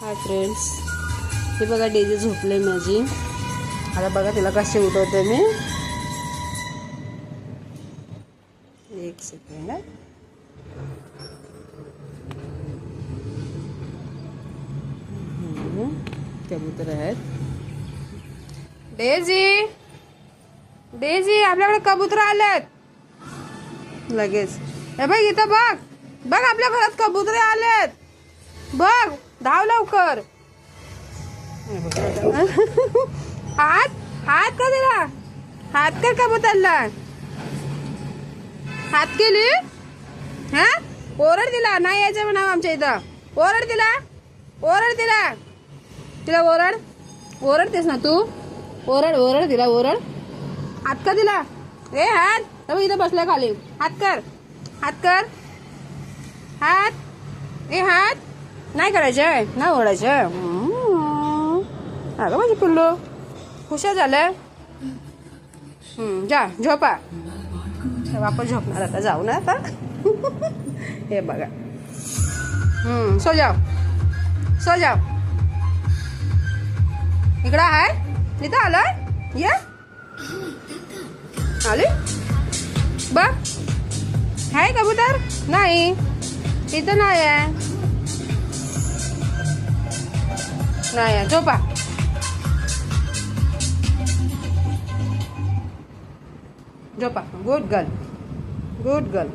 Hi friends, हे बघा Daisy झोपले माझी. आता बघा तिला कशी उठवते मी. एक सेकंड. कबूतर आहेत. डेझी डेझी आपल्याकडे कबूतर आलेत लगेच. हे बघ इथं बघ बघ आपल्या घरात कबुतरे आलेत. बघ धाव लवकर. हात हात का दिला. हात कर कबूतरला. हात केली. हा ओरड दिला. नाही यायचं म्हणा आमच्या इथं. ओरड दिला. ओरड दिला. तिला ओरड. ओरडतेस ना तू. ओरड ओरड दिला. ओरड. हात का दिला. ए हात इथं बसलाय खाली. हात कर. हात कर. हात. ए हात नाही करायचं. नाही ओढायचं. अगं माझी पिल्लू हुशार झालं. जा झोपा. वापस झोपणार आता. जाऊ ना आता. हे बघा. सो जाओ. सो जाओ. इकडं आहे. इथं आलोय. ये आली. बघ आहे कबूतर. नाही इथं नाही आहे. नाही आहे. झोपा. झोपा. Good girl. Good girl.